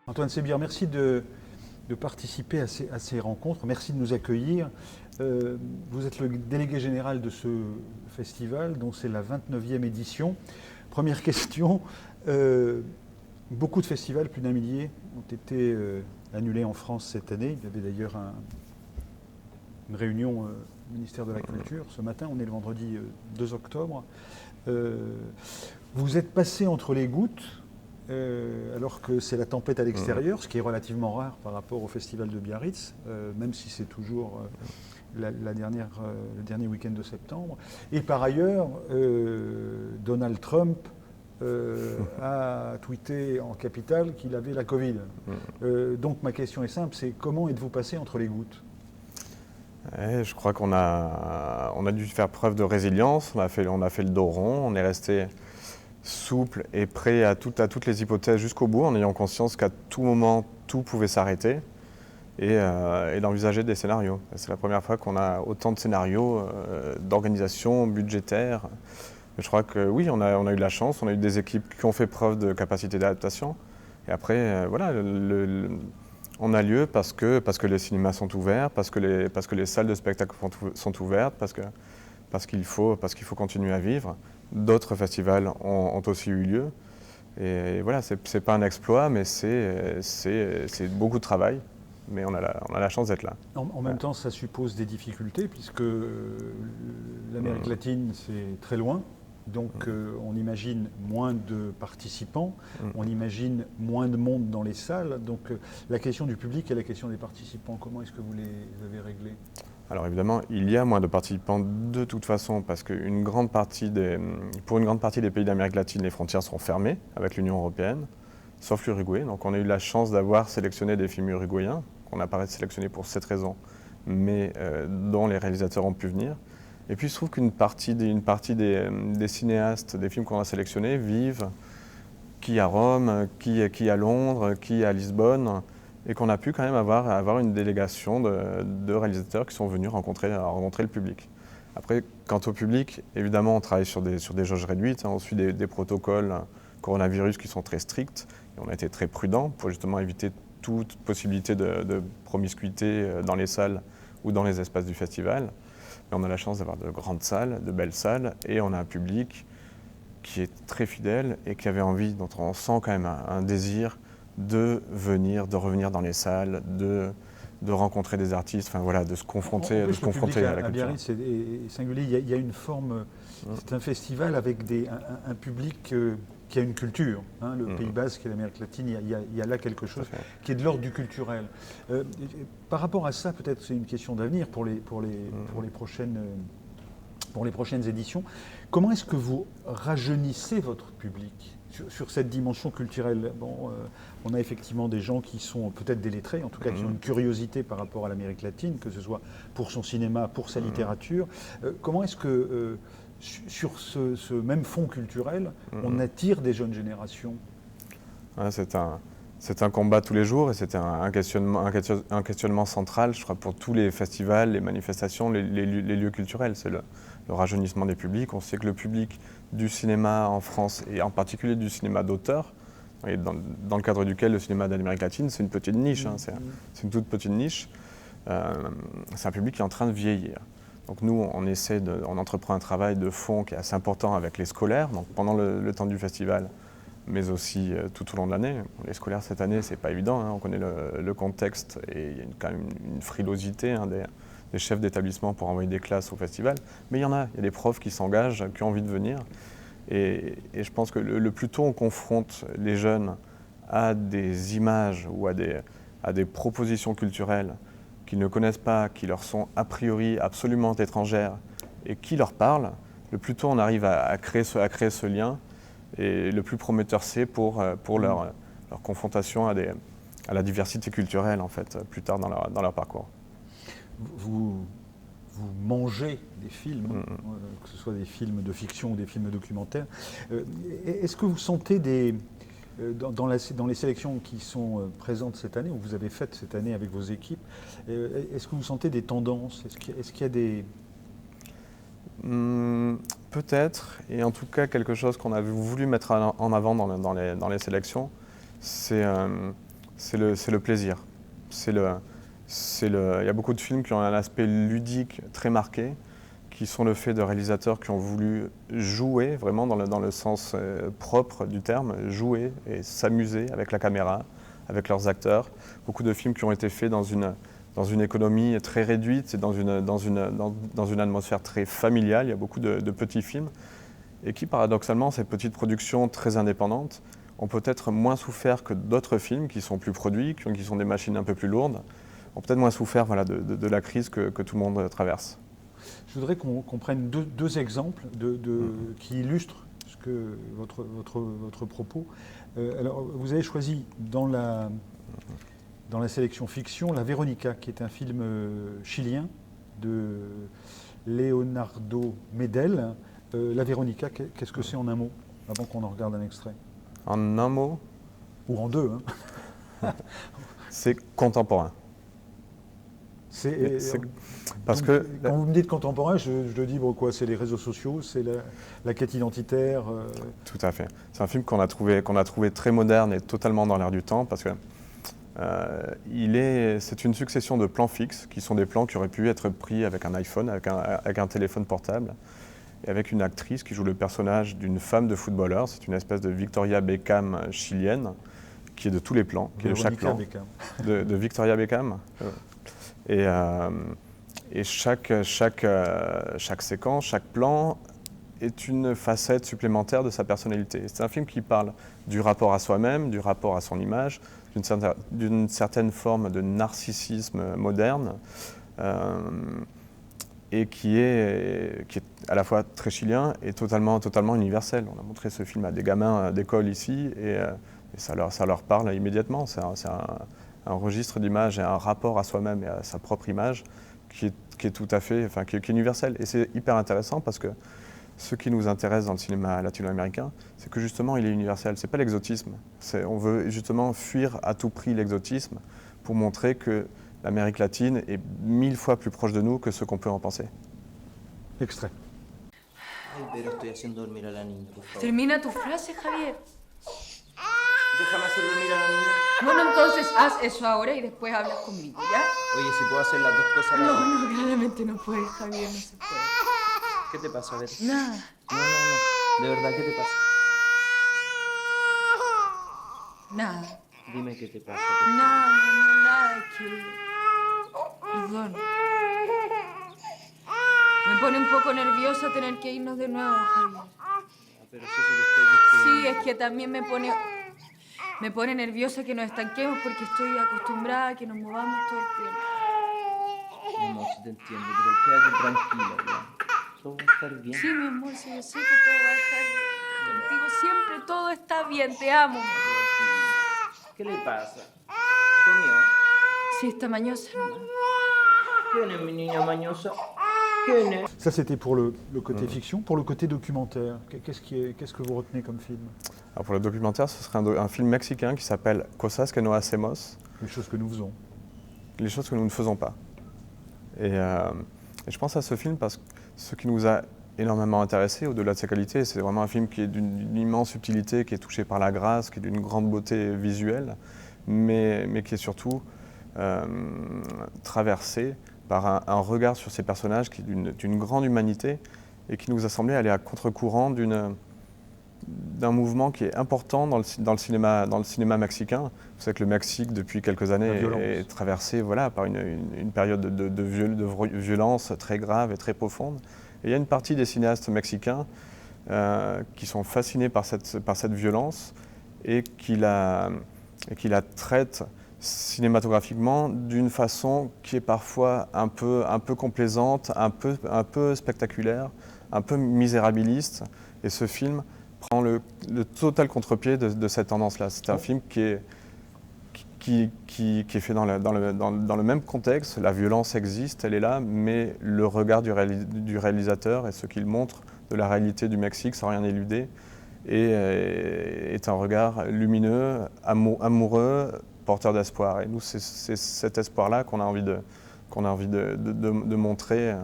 Antoine Sébière, merci de participer à ces rencontres. Merci de nous accueillir. Vous êtes le délégué général de ce festival, dont c'est la 29e édition. Première question, beaucoup de festivals, plus d'un millier, ont été annulés en France cette année. Il y avait d'ailleurs une réunion au ministère de la Culture ce matin. On est le vendredi 2 octobre. Vous êtes passé entre les gouttes. Alors que c'est la tempête à l'extérieur, ce qui est relativement rare par rapport au festival de Biarritz, même si c'est toujours le dernier week-end de septembre. Et par ailleurs, Donald Trump a tweeté en capitale qu'il avait la Covid. Donc ma question est simple, c'est comment êtes-vous passé entre les gouttes ? Je crois qu'on a dû faire preuve de résilience, on a fait le dos rond, on est resté souple et prêt à toutes les hypothèses jusqu'au bout, en ayant conscience qu'à tout moment, tout pouvait s'arrêter et d'envisager des scénarios. C'est la première fois qu'on a autant de scénarios d'organisation budgétaire. Mais je crois que oui, on a eu de la chance, on a eu des équipes qui ont fait preuve de capacité d'adaptation. Et après, voilà, on a lieu parce que les cinémas sont ouverts, parce que les salles de spectacle sont ouvertes, parce qu'il faut continuer à vivre. D'autres festivals ont aussi eu lieu. Et voilà, c'est pas un exploit, mais c'est beaucoup de travail. Mais on a la chance d'être là. En même temps, ça suppose des difficultés, puisque l'Amérique latine, c'est très loin. Donc on imagine moins de participants, on imagine moins de monde dans les salles. Donc la question du public et la question des participants, comment est-ce que vous les avez réglées ? Alors évidemment, il y a moins de participants de toute façon parce pour une grande partie des pays d'Amérique latine, les frontières sont fermées avec l'Union européenne, sauf l'Uruguay. Donc on a eu la chance d'avoir sélectionné des films uruguayens, qu'on n'a pas sélectionnés pour cette raison, mais dont les réalisateurs ont pu venir. Et puis il se trouve qu'une partie des cinéastes, des films qu'on a sélectionnés vivent qui à Rome, qui à Londres, qui à Lisbonne, et qu'on a pu quand même avoir une délégation de réalisateurs qui sont venus rencontrer le public. Après, quant au public, évidemment, on travaille sur des jauges réduites, on suit des protocoles coronavirus qui sont très stricts, et on a été très prudents pour justement éviter toute possibilité de promiscuité dans les salles ou dans les espaces du festival. Mais on a la chance d'avoir de grandes salles, de belles salles, et on a un public qui est très fidèle et qui avait envie, dont on sent quand même un désir de revenir dans les salles, de rencontrer des artistes, enfin voilà, de se confronter à la culture. À Biarritz est singulier, il y a une forme, c'est un festival avec un public qui a une culture. Le Pays Basque et l'Amérique latine, il y a là quelque chose qui est de l'ordre du culturel. Par rapport à ça, peut-être c'est une question d'avenir pour les prochaines éditions. Comment est-ce que vous rajeunissez votre public sur cette dimension culturelle? On a effectivement des gens qui sont peut-être délettrés, en tout cas qui ont une curiosité par rapport à l'Amérique latine, que ce soit pour son cinéma, pour sa littérature. Comment est-ce que sur ce même fond culturel, on attire des jeunes générations? C'est un combat tous les jours et c'est un questionnement central, je crois, pour tous les festivals, les manifestations, les lieux culturels. C'est le rajeunissement des publics. On sait que le public du cinéma en France, et en particulier du cinéma d'auteur, et dans le cadre duquel le cinéma d'Amérique latine, c'est une petite niche, c'est une toute petite niche. C'est un public qui est en train de vieillir. Donc nous, on entreprend un travail de fond qui est assez important avec les scolaires, donc pendant le temps du festival, mais aussi tout au long de l'année. Les scolaires cette année, c'est pas évident, on connaît le contexte et il y a quand même une frilosité des chefs d'établissement pour envoyer des classes au festival. Mais il y a des profs qui s'engagent, qui ont envie de venir. Et je pense que le plus tôt on confronte les jeunes à des images ou à des propositions culturelles qu'ils ne connaissent pas, qui leur sont a priori absolument étrangères et qui leur parlent, le plus tôt on arrive à créer ce lien. Et le plus prometteur c'est pour leur confrontation à la diversité culturelle en fait, plus tard dans leur parcours. Vous mangez des films, que ce soit des films de fiction ou des films documentaires. Est-ce que vous sentez dans les sélections qui sont présentes cette année, ou vous avez faites cette année avec vos équipes, est-ce que vous sentez des tendances ? Est-ce qu'il y a des... Peut-être, et en tout cas quelque chose qu'on a voulu mettre en avant dans les sélections, c'est c'est le plaisir. Il y a beaucoup de films qui ont un aspect ludique très marqué, qui sont le fait de réalisateurs qui ont voulu jouer, vraiment dans le sens propre du terme, jouer et s'amuser avec la caméra, avec leurs acteurs. Beaucoup de films qui ont été faits dans une économie très réduite et dans une atmosphère très familiale. Il y a beaucoup de petits films et qui, paradoxalement, ces petites productions très indépendantes, ont peut-être moins souffert que d'autres films qui sont plus produits, qui sont des machines un peu plus lourdes, ont peut-être moins souffert de la crise que tout le monde traverse. Je voudrais qu'on prenne deux exemples qui illustrent votre propos. Alors, vous avez choisi dans la sélection fiction La Veronica, qui est un film chilien de Leonardo Medel. La Veronica, qu'est-ce que c'est en un mot, avant qu'on en regarde un extrait? En un mot? Ou en deux, hein. C'est contemporain. Parce que quand vous me dites contemporain, je dis bon, quoi, c'est les réseaux sociaux, c'est la quête identitaire. Tout à fait. C'est un film qu'on a trouvé très moderne et totalement dans l'air du temps parce que c'est une succession de plans fixes qui sont des plans qui auraient pu être pris avec un iPhone, avec un téléphone portable, et avec une actrice qui joue le personnage d'une femme de footballeur. C'est une espèce de Victoria Beckham chilienne qui est de tous les plans, qui est de chaque plan. De Victoria Beckham. Et chaque séquence, chaque plan est une facette supplémentaire de sa personnalité. C'est un film qui parle du rapport à soi-même, du rapport à son image, d'une certaine forme de narcissisme moderne, et qui est à la fois très chilien et totalement universel. On a montré ce film à des gamins d'école ici, et ça leur parle immédiatement. C'est un registre d'image et un rapport à soi-même et à sa propre image qui est tout à fait, qui est universel. Et c'est hyper intéressant parce que ce qui nous intéresse dans le cinéma latino-américain, c'est que justement il est universel. C'est pas l'exotisme. On veut justement fuir à tout prix l'exotisme pour montrer que l'Amérique latine est 1000 fois plus proche de nous que ce qu'on peut en penser. Extrait. Ay, pero estoy haciendo dormir a la niña, por favor. Termina tu frase, Javier. Déjame hacer dormir a la niña. Bueno, entonces haz eso ahora y después hablas conmigo, ¿ya? Oye, si puedo hacer las dos cosas a la vez. No, claramente no puedes, Javier, no se puede. ¿Qué te pasa? A ver. Nada. No. De verdad, ¿qué te pasa? Nada. Dime qué te pasa. Nada, es que... Perdón. Me pone un poco nerviosa tener que irnos de nuevo, Javier. Pero si eso lo estoy diciendo. Sí, es que también me pone nerviosa que nos estanquemos porque estoy acostumbrada a que nos movamos todo el tiempo. Mi amor, sí te entiendo, pero quédate tranquila, ¿ya? Todo va a estar bien. Sí, mi amor, sí, yo sé que todo va a estar bien. Contigo siempre todo está bien, te amo. ¿Qué le pasa? ¿Comió? Sí, está mañosa, nomás. ¿Quién es mi niña mañosa? ¿Quién es? Ça, c'était pour le côté fiction. Pour le côté documentaire, qu'est-ce que vous retenez comme film? Alors pour le documentaire, ce serait un film mexicain qui s'appelle Cosas que no hacemos. Les choses que nous faisons. Les choses que nous ne faisons pas. Et je pense à ce film parce que ce qui nous a énormément intéressé, au-delà de sa qualité, c'est vraiment un film qui est d'une immense subtilité, qui est touché par la grâce, qui est d'une grande beauté visuelle, mais qui est surtout traversé par un regard sur ces personnages qui est d'une grande humanité et qui nous a semblé aller à contre-courant d'un mouvement qui est important dans le cinéma mexicain. Vous savez que le Mexique, depuis quelques années, est traversé par une période de violence très grave et très profonde. Et il y a une partie des cinéastes mexicains qui sont fascinés par cette violence et qui la traitent cinématographiquement d'une façon qui est parfois un peu complaisante, un peu spectaculaire, un peu misérabiliste. Et ce film prend le total contre-pied de cette tendance-là. C'est un film qui est fait dans le même contexte. La violence existe, elle est là, mais le regard du réalisateur et ce qu'il montre de la réalité du Mexique sans rien éluder est un regard lumineux, amoureux, porteur d'espoir. Et nous, c'est cet espoir-là qu'on a envie de montrer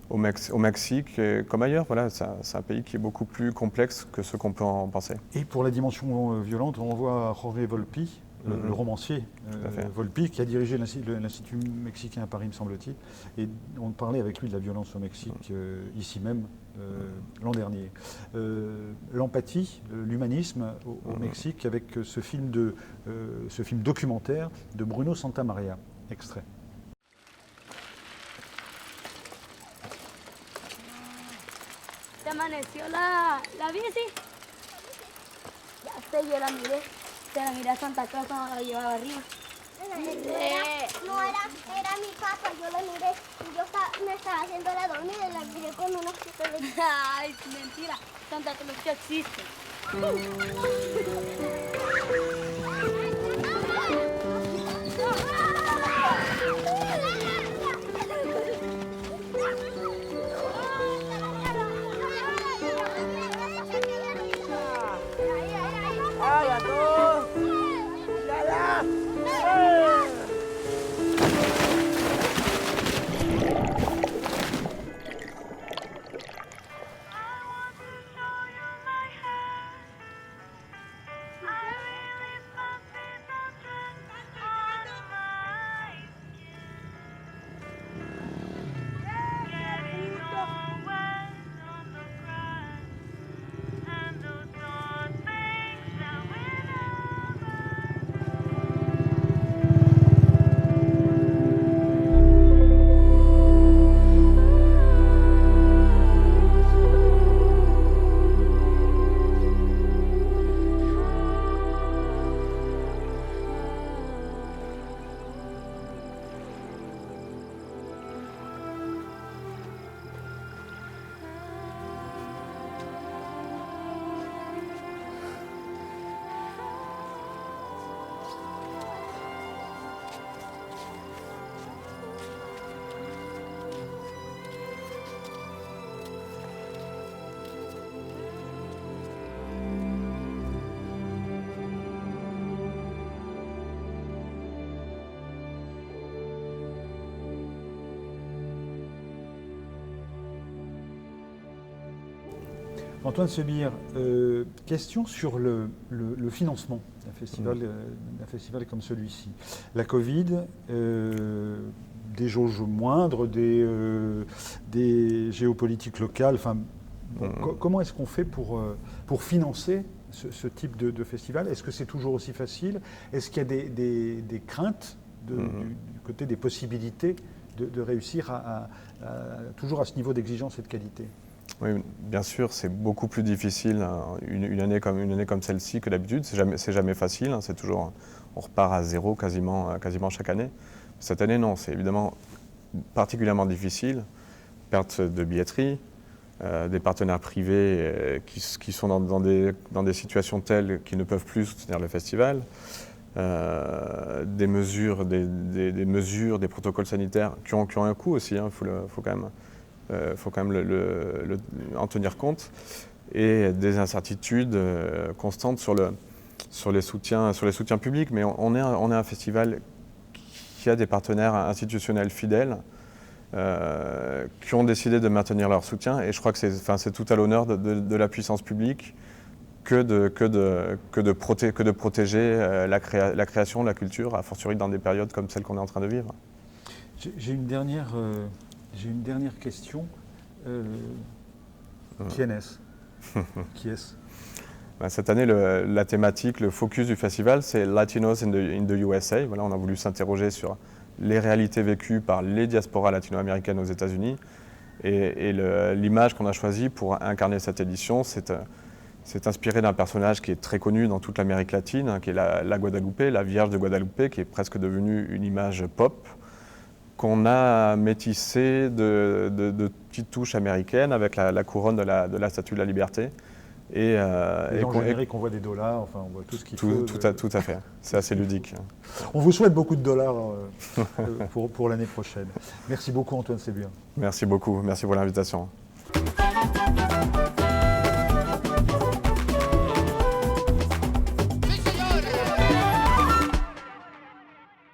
au Mexique, comme ailleurs. Voilà, c'est un pays qui est beaucoup plus complexe que ce qu'on peut en penser. Et pour la dimension violente, on voit Jorge Volpi, le romancier fait. Volpi, qui a dirigé l'Institut mexicain à Paris, me semble-t-il. Et on parlait avec lui de la violence au Mexique, ici même, l'an dernier. L'empathie, l'humanisme au Mexique, avec ce film documentaire de Bruno Santamaria. Extrait. ¿Te amaneció la bici? Ya sé, yo la miré. Se la miré a Santa Claus cuando la llevaba arriba. No era mi papá, yo la miré y me estaba haciendo la dormida y la miré con unos ojitos de... Ay, mentira, Santa Claus ya existe. Antoine Sebir, question sur le financement d'un festival comme celui-ci. La Covid, des jauges moindres, des géopolitiques locales. Enfin, comment est-ce qu'on fait pour financer ce type de festival? Est-ce que c'est toujours aussi facile? Est-ce qu'il y a des craintes du côté des possibilités de réussir toujours à ce niveau d'exigence et de qualité? Oui, bien sûr, c'est beaucoup plus difficile une année comme celle-ci que d'habitude. C'est jamais facile. C'est toujours, on repart à zéro quasiment chaque année. Cette année, non, c'est évidemment particulièrement difficile. Perte de billetterie, des partenaires privés qui sont dans des situations telles qu'ils ne peuvent plus soutenir le festival. Des mesures, des protocoles sanitaires qui ont un coût aussi. Faut quand même en tenir compte, et des incertitudes constantes sur les soutiens publics. Mais on est un festival qui a des partenaires institutionnels fidèles qui ont décidé de maintenir leur soutien, et je crois que c'est tout à l'honneur de la puissance publique que de protéger la création, la culture, a fortiori dans des périodes comme celle qu'on est en train de vivre. J'ai une dernière question. Qui est-ce? Cette année, la thématique, le focus du festival, c'est Latinos in the USA. Voilà, on a voulu s'interroger sur les réalités vécues par les diasporas latino-américaines aux États-Unis. Et l'image qu'on a choisie pour incarner cette édition, c'est inspiré d'un personnage qui est très connu dans toute l'Amérique latine, qui est la Guadalupe, la Vierge de Guadalupe, qui est presque devenue une image pop, qu'on a métissé de petites touches américaines avec la couronne de la Statue de la Liberté. Et dans le générique, on voit des dollars, enfin on voit tout ce qu'il faut. Tout à fait, c'est assez ludique. On vous souhaite beaucoup de dollars pour l'année prochaine. Merci beaucoup Antoine Sebir. Merci beaucoup, merci pour l'invitation.